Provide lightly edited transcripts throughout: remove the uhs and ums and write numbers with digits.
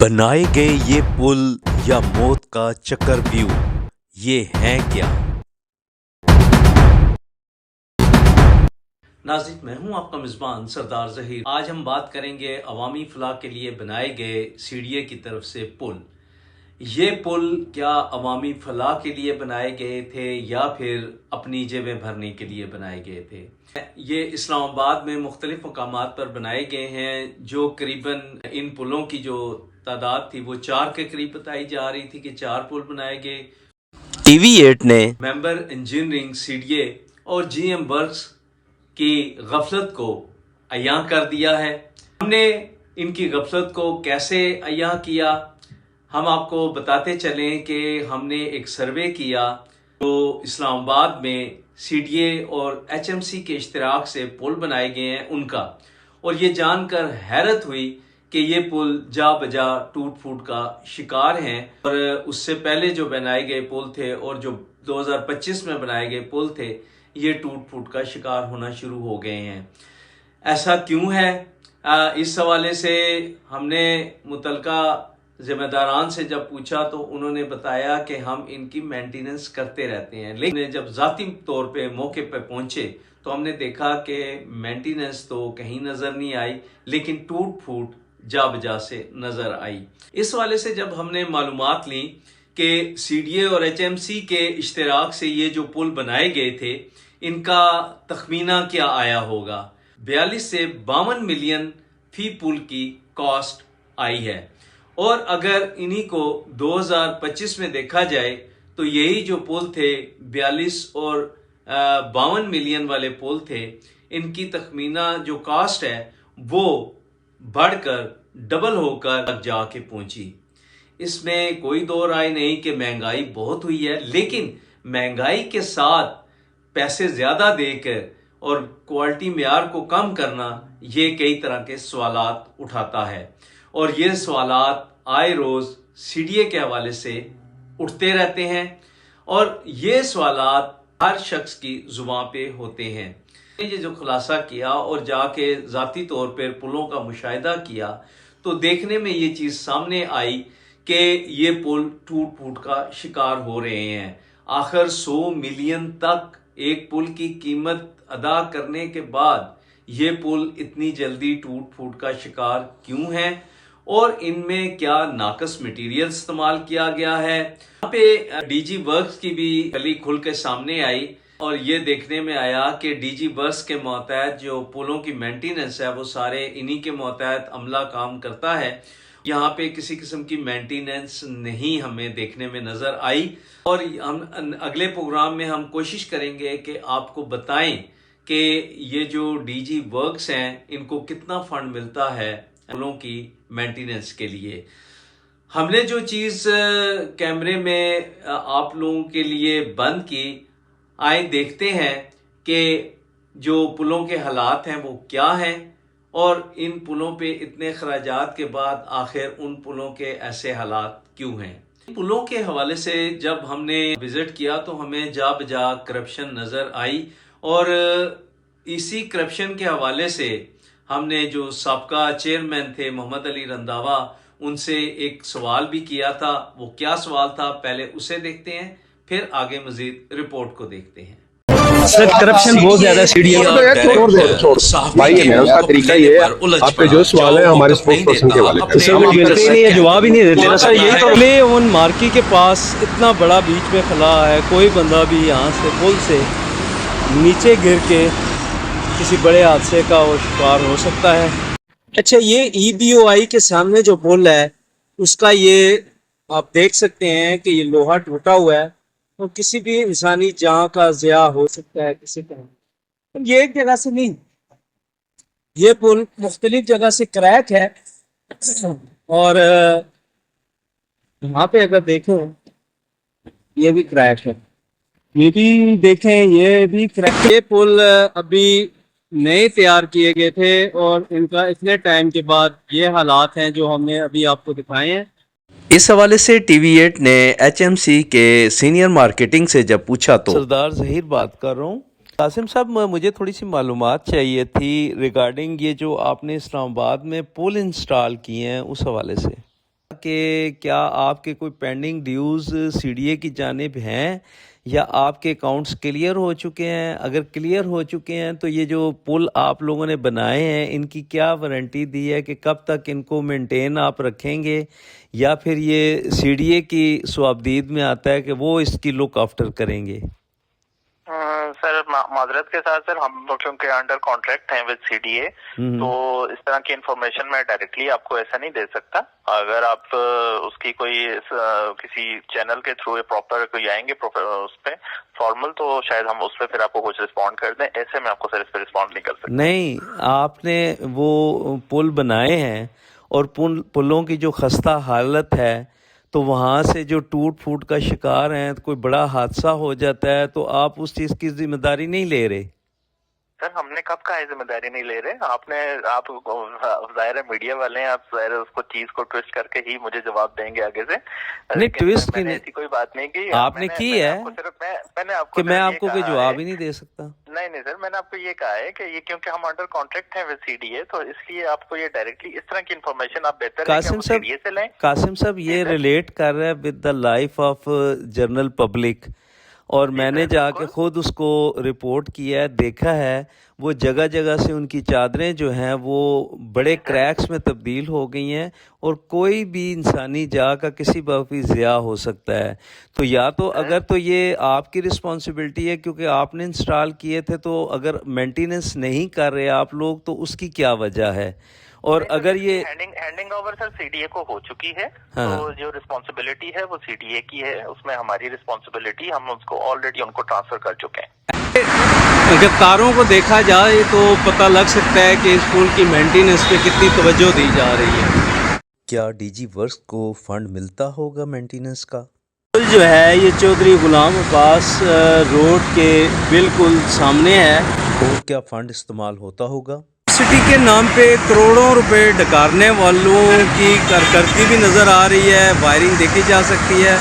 بنائے گئے یہ پل یا موت کا چکر ویو، یہ ہیں کیا؟ ناظرین، میں ہوں آپ کا میزبان سردار ظہیر۔ آج ہم بات کریں گے عوامی فلاح کے لیے بنائے گئے سی ڈی اے کی طرف سے پل۔ یہ پل کیا عوامی فلاح کے لیے بنائے گئے تھے یا پھر اپنی جیبیں بھرنے کے لیے بنائے گئے تھے؟ یہ اسلام آباد میں مختلف مقامات پر بنائے گئے ہیں، جو قریباً ان پلوں کی جو تعداد تھی وہ 4 کے قریب بتائی جا رہی تھی کہ 4 پل بنائے گئے۔ ٹی وی 8 نے ممبر انجینئرنگ سی ڈی اے اور جی ایم ورکس کی غفلت کو عیاں کر دیا ہے۔ ہم نے ان کی غفلت کو کیسے عیاں کیا، ہم آپ کو بتاتے چلیں کہ ہم نے ایک سروے کیا جو اسلام آباد میں سی ڈی اے اور ایچ ایم سی کے اشتراک سے پل بنائے گئے ہیں ان کا، اور یہ جان کر حیرت ہوئی کہ یہ پل جا بجا ٹوٹ پھوٹ کا شکار ہیں، اور اس سے پہلے جو بنائے گئے پل تھے اور جو 2025 میں بنائے گئے پل تھے یہ ٹوٹ پھوٹ کا شکار ہونا شروع ہو گئے ہیں۔ ایسا کیوں ہے؟ اس حوالے سے ہم نے متعلقہ ذمہ داران سے جب پوچھا تو انہوں نے بتایا کہ ہم ان کی مینٹیننس کرتے رہتے ہیں، لیکن جب ذاتی طور پہ موقع پہ پہنچے تو ہم نے دیکھا کہ مینٹیننس تو کہیں نظر نہیں آئی، لیکن ٹوٹ پھوٹ جا بجا سے نظر آئی۔ اس حوالے سے جب ہم نے معلومات لیں کہ سی ڈی اے اور ایچ ایم سی کے اشتراک سے یہ جو پل بنائے گئے تھے ان کا تخمینہ کیا آیا ہوگا، 42 سے 52 ملین فی پل کی کاسٹ آئی ہے، اور اگر انہی کو 2025 میں دیکھا جائے تو یہی جو پل تھے 42 اور 52 ملین والے پل تھے، ان کی تخمینہ جو کاسٹ ہے وہ بڑھ کر ڈبل ہو کر جا کے پہنچی۔ اس میں کوئی دو رائے نہیں کہ مہنگائی بہت ہوئی ہے، لیکن مہنگائی کے ساتھ پیسے زیادہ دے کر اور کوالٹی معیار کو کم کرنا یہ کئی طرح کے سوالات اٹھاتا ہے، اور یہ سوالات آئے روز سی ڈی اے کے حوالے سے اٹھتے رہتے ہیں، اور یہ سوالات ہر شخص کی زبان پہ ہوتے ہیں۔ یہ جو خلاصہ کیا اور جا کے ذاتی طور پر پلوں کا مشاہدہ کیا تو دیکھنے میں یہ چیز سامنے آئی کہ یہ پل ٹوٹ پھوٹ کا شکار ہو رہے ہیں۔ آخر 100 ملین تک ایک پل کی قیمت ادا کرنے کے بعد یہ پل اتنی جلدی ٹوٹ پھوٹ کا شکار کیوں ہیں، اور ان میں کیا ناقص مٹیریل استعمال کیا گیا ہے؟ یہاں پہ ڈی جی ورکس کی بھی گلی کھل کے سامنے آئی، اور یہ دیکھنے میں آیا کہ ڈی جی ورکس کے ماتحت جو پلوں کی مینٹیننس ہے وہ سارے انہی کے ماتحت عملہ کام کرتا ہے۔ یہاں پہ کسی قسم کی مینٹیننس نہیں ہمیں دیکھنے میں نظر آئی، اور ہم اگلے پروگرام میں ہم کوشش کریں گے کہ آپ کو بتائیں کہ یہ جو ڈی جی ورکس ہیں ان کو کتنا فنڈ ملتا ہے پلوں کی مینٹیننس کے لیے۔ ہم نے جو چیز کیمرے میں آپ لوگوں کے لیے بند کی، آئیں دیکھتے ہیں کہ جو پلوں کے حالات ہیں وہ کیا ہیں، اور ان پلوں پہ اتنے خراجات کے بعد آخر ان پلوں کے ایسے حالات کیوں ہیں۔ پلوں کے حوالے سے جب ہم نے وزٹ کیا تو ہمیں جا بجا کرپشن نظر آئی، اور اسی کرپشن کے حوالے سے ہم نے جو سابقہ چیئرمین تھے محمد علی رنداوا ان سے ایک سوال بھی کیا تھا۔ وہ کیا سوال تھا پہلے اسے دیکھتے ہیں، پھر آگے مزید رپورٹ کو دیکھتے ہیں۔ سر کرپشن بہت زیادہ سی ڈی اے بھائی اس کا طریقہ یہ ہے، آپ کے جو سوال ہیں ہمارے اسپوکس پرسن کے والے جواب ہی نہیں دیتے نا سر۔ یہی تو پلے اون مارکی کے پاس اتنا بڑا بیچ میں خلا ہے، کوئی بندہ بھی یہاں سے پل سے نیچے گر کے کسی بڑے حادثے کا وہ شکار ہو سکتا ہے۔ اچھا، یہ ای بی او آئی کے سامنے جو پل ہے اس کا یہ آپ دیکھ سکتے ہیں کہ یہ لوہا ٹوٹا ہوا ہے، اور کسی بھی انسانی جان کا ضیاع ہو سکتا ہے کسی طرح۔ یہ ایک جگہ سے نہیں، یہ پل مختلف جگہ سے کریک ہے، اور وہاں پہ اگر دیکھیں یہ بھی کریک ہے، یہ بھی دیکھیں یہ بھی کریک۔ یہ پل ابھی نئے تیار کیے گئے تھے، اور ان کا اتنے ٹائم کے بعد یہ حالات ہیں جو ہم نے ابھی آپ کو دکھائے ہیں۔ اس حوالے سے ٹی وی 8 نے ایچ ایم سی کے سینئر مارکیٹنگ سے جب پوچھا تو سردار ظہیر بات کر رہا ہوں۔ قاسم صاحب، مجھے تھوڑی سی معلومات چاہیے تھی ریگارڈنگ یہ جو آپ نے اسلام آباد میں پول انسٹال کیے ہیں اس حوالے سے کہ کیا آپ کے کوئی pending dues C D A کی جانب ہیں یا آپ کے اکاؤنٹس کلیئر ہو چکے ہیں؟ اگر کلیئر ہو چکے ہیں تو یہ جو پل آپ لوگوں نے بنائے ہیں ان کی کیا وارنٹی دی ہے کہ کب تک ان کو مینٹین آپ رکھیں گے، یا پھر یہ سی ڈی اے کی صوابدید میں آتا ہے کہ وہ اس کی لک آفٹر کریں گے؟ سر معذرت کے ساتھ سر ہم کیونکہ انڈر کانٹریکٹ ہیں وتھ سی ڈی اے، تو اس طرح کی انفارمیشن میں ڈائریکٹلی آپ کو ایسا نہیں دے سکتا. اگر آپ اس کی کوئی کسی چینل کے تھرو پراپر کوئی آئیں گے اس پہ فارمل، تو شاید ہم اس پہ پھر آپ کو کچھ رسپونڈ کر دیں. ایسے میں آپ کو سر اس پہ رسپونڈ نہیں کر سکتا. نہیں، آپ نے وہ پل بنائے ہیں اور پلوں کی جو خستہ حالت ہے تو وہاں سے جو ٹوٹ پھوٹ کا شکار ہیں، کوئی بڑا حادثہ ہو جاتا ہے تو آپ اس چیز کی ذمہ داری نہیں لے رہے؟ سر ہم نے کب کہا ہے ذمہ داری نہیں لے رہے؟ آپ ظاہر ہے میڈیا والے ہیں، آپ ظاہر ہے اس کو چیز کو ٹویسٹ کر کے ہی مجھے جواب دیں گے آگے سے. نہیں، ٹویسٹ کی ایسی کوئی بات نہیں کی آپ نے کی ہے کہ میں آپ کو کوئی جواب ہی نہیں دے سکتا. نہیں سر، میں نے آپ کو یہ کہا ہے کہ یہ کیونکہ ہم انڈر کانٹریکٹ ہیں وتھ سی ڈی اے، تو اس لیے آپ کو یہ ڈائریکٹلی اس طرح کی انفارمیشن آپ بہتر قاسم صاحب یہ ریلیٹ کر رہا ہے with the life of general public, اور میں نے جا کے خود اس کو رپورٹ کیا ہے، دیکھا ہے وہ جگہ جگہ سے ان کی چادریں جو ہیں وہ بڑے کریکس میں تبدیل ہو گئی ہیں، اور کوئی بھی انسانی جان کا کسی وقت بھی ضیاع ہو سکتا ہے. تو یا تو اگر تو یہ آپ کی رسپانسبلٹی ہے کیونکہ آپ نے انسٹال کیے تھے، تو اگر مینٹیننس نہیں کر رہے آپ لوگ تو اس کی کیا وجہ ہے؟ اور اگر یہ handing over sir C D A کو ہو چکی ہے، تو جو رسپانسبلٹی ہے وہ سی ڈی اے کی ہے، اس میں ہماری رسپانسبلٹی ہم اس کو آلریڈی ان کو ٹرانسفر کر چکے ہیں. اگر تاروں کو دیکھا جائے تو پتہ لگ سکتا ہے کہ اس پل کی مینٹیننس پہ کتنی توجہ دی جا رہی ہے. کیا ڈی جی ورکس کو فنڈ ملتا ہوگا مینٹیننس کا؟ پل جو ہے یہ چودھری غلام عباس روڈ کے بالکل سامنے ہے، اور کیا فنڈ استعمال ہوتا ہوگا؟ سٹی کے نام پہ کروڑوں روپے ڈکارنے والوں کی کارکردگی بھی نظر آ رہی ہے، وائرنگ دیکھی جا سکتی ہے،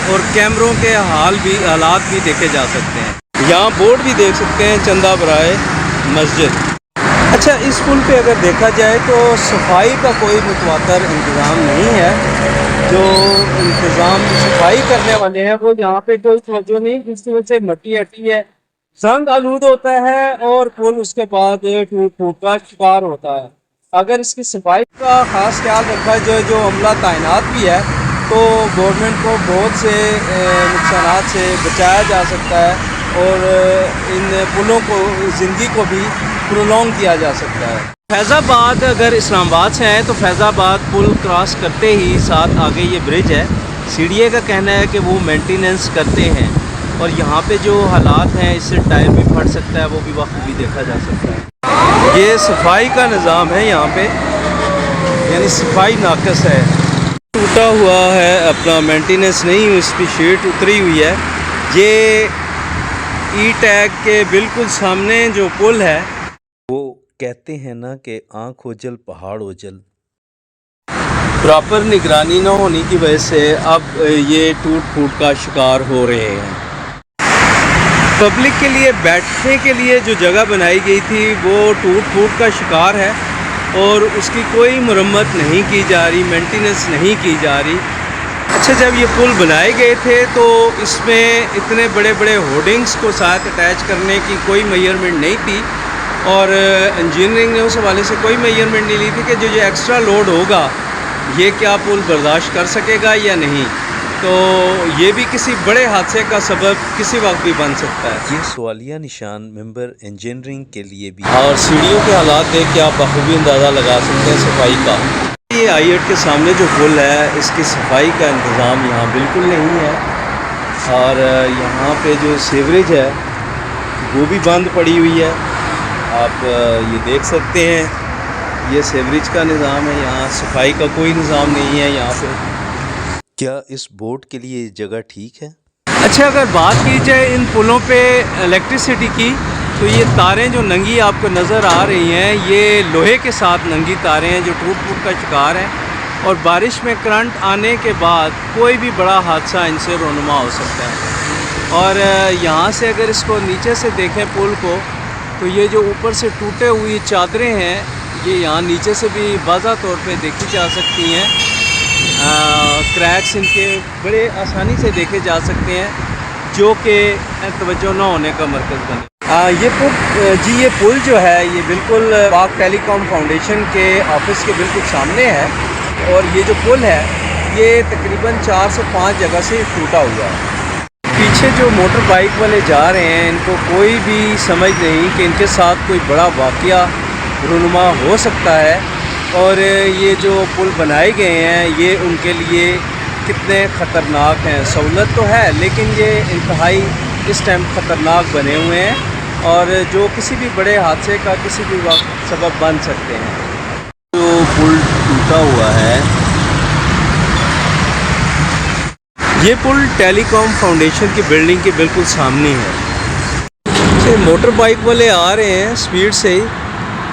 اور کیمروں کے حالات بھی دیکھے جا سکتے ہیں. یہاں بورڈ بھی دیکھ سکتے ہیں، چندہ برائے مسجد. اچھا، اس پل پہ اگر دیکھا جائے تو صفائی کا کوئی متواتر انتظام نہیں ہے. جو انتظام صفائی کرنے والے ہیں وہ یہاں پہ کوئی توجہ نہیں، جس کی وجہ سے مٹی ہٹی ہے، سنگ آلود ہوتا ہے، اور پل اس کے بعد ٹوٹ پھوٹ کا شکار ہوتا ہے. اگر اس کی صفائی کا خاص خیال رکھا جائے، جو عملہ تعینات بھی ہے، تو گورنمنٹ کو بہت سے نقصانات سے بچایا جا سکتا ہے، اور ان پلوں کو زندگی کو بھی پرولونگ کیا جا سکتا ہے. فیض آباد اگر اسلام آباد سے ہیں تو فیض آباد پل کراس کرتے ہی ساتھ آگے یہ برج ہے. سی ڈی اے کا کہنا ہے کہ وہ مینٹیننس کرتے ہیں، اور یہاں پہ جو حالات ہیں اس سے ٹائر بھی پھٹ سکتا ہے، وہ بھی وقت بھی دیکھا جا سکتا ہے. یہ صفائی کا نظام ہے یہاں پہ، یعنی صفائی ناقص ہے، ٹوٹا ہوا ہے، اپنا مینٹیننس نہیں، اس کی شیٹ اتری ہوئی ہے. یہ ای ٹیگ کے بالکل سامنے جو پل ہے، وہ کہتے ہیں نا کہ آنکھ اوجل پہاڑ اوجل. پراپر نگرانی نہ ہونے کی وجہ سے اب یہ ٹوٹ پھوٹ کا شکار ہو رہے ہیں. پبلک کے لیے بیٹھنے کے لیے جو جگہ بنائی گئی تھی وہ ٹوٹ پھوٹ کا شکار ہے، اور اس کی کوئی مرمت نہیں کی جا رہی، مینٹیننس نہیں کی جا رہی. اچھا، جب یہ پل بنائے گئے تھے تو اس میں اتنے بڑے بڑے ہورڈنگز کو ساتھ اٹیچ کرنے کی کوئی میجرمنٹ نہیں تھی، اور انجینئرنگ نے اس حوالے سے کوئی میجرمنٹ نہیں لی تھی کہ جو ایکسٹرا لوڈ ہوگا یہ کیا پل برداشت کر سکے گا یا نہیں. تو یہ بھی کسی بڑے حادثے کا سبب کسی وقت بھی بن سکتا ہے. یہ سوالیہ نشان ممبر انجینئرنگ کے لیے بھی، اور سیڑھیوں کے حالات دیکھ کے آپ بخوبی اندازہ لگا سکتے ہیں صفائی کا. یہ آئی ایٹ کے سامنے جو پل ہے اس کی صفائی کا انتظام یہاں بالکل نہیں ہے، اور یہاں پہ جو سیوریج ہے وہ بھی بند پڑی ہوئی ہے. آپ یہ دیکھ سکتے ہیں، یہ سیوریج کا نظام ہے، یہاں صفائی کا کوئی نظام نہیں ہے یہاں پہ. کیا اس بورڈ کے لیے جگہ ٹھیک ہے؟ اچھا، اگر بات کی جائے ان پلوں پہ الیکٹریسٹی کی، تو یہ تاریں جو ننگی آپ کو نظر آ رہی ہیں یہ لوہے کے ساتھ ننگی تاریں ہیں جو ٹوٹ پھوٹ کا شکار ہیں، اور بارش میں کرنٹ آنے کے بعد کوئی بھی بڑا حادثہ ان سے رونما ہو سکتا ہے. اور یہاں سے اگر اس کو نیچے سے دیکھیں پل کو، تو یہ جو اوپر سے ٹوٹے ہوئی چادریں ہیں یہ یہاں نیچے سے بھی واضح طور پہ دیکھی جا سکتی ہیں. کریکس ان کے بڑے آسانی سے دیکھے جا سکتے ہیں، جو کہ توجہ نہ ہونے کا مرکز بنے۔ یہ پل جو ہے یہ بالکل پاک ٹیلی کام فاؤنڈیشن کے آفس کے بالکل سامنے ہے، اور یہ جو پل ہے یہ تقریباً 4 سے 5 جگہ سے ٹوٹا ہوا ہے۔ پیچھے جو موٹر بائک والے جا رہے ہیں ان کو کوئی بھی سمجھ نہیں کہ ان کے ساتھ کوئی بڑا واقعہ رونما ہو سکتا ہے، اور یہ جو پل بنائے گئے ہیں یہ ان کے لیے کتنے خطرناک ہیں۔ سہولت تو ہے لیکن یہ انتہائی اس ٹائم خطرناک بنے ہوئے ہیں، اور جو کسی بھی بڑے حادثے کا کسی بھی وقت سبب بن سکتے ہیں۔ جو پل ٹوٹا ہوا ہے یہ پل ٹیلی کام فاؤنڈیشن کی بلڈنگ کے بالکل سامنے ہے۔ موٹر بائک والے آ رہے ہیں سپیڈ سے ہی،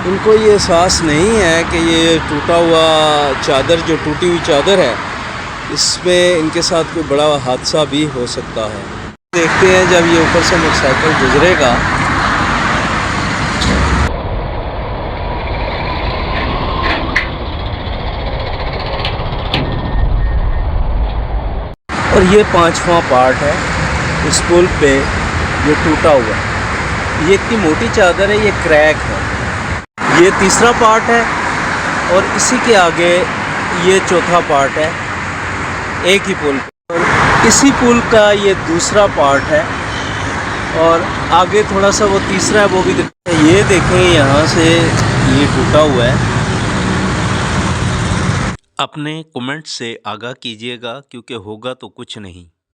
ان کو یہ احساس نہیں ہے کہ یہ ٹوٹا ہوا چادر، جو ٹوٹی ہوئی چادر ہے، اس میں ان کے ساتھ کوئی بڑا حادثہ بھی ہو سکتا ہے۔ دیکھتے ہیں جب یہ اوپر سے موٹر سائیکل گزرے گا۔ اور یہ 5واں پارٹ ہے اس پل پہ یہ ٹوٹا ہوا ہے۔ یہ اتنی موٹی چادر ہے، یہ کریک ہے۔ یہ تیسرا پارٹ ہے، اور اسی کے آگے یہ چوتھا پارٹ ہے ایک ہی پل پہ۔ اسی پل کا یہ دوسرا پارٹ ہے، اور آگے تھوڑا سا وہ تیسرا ہے، وہ بھی یہ دیکھیں یہاں سے یہ ٹوٹا ہوا ہے۔ اپنے کمنٹ سے آگاہ کیجیے گا، کیونکہ ہوگا تو کچھ نہیں۔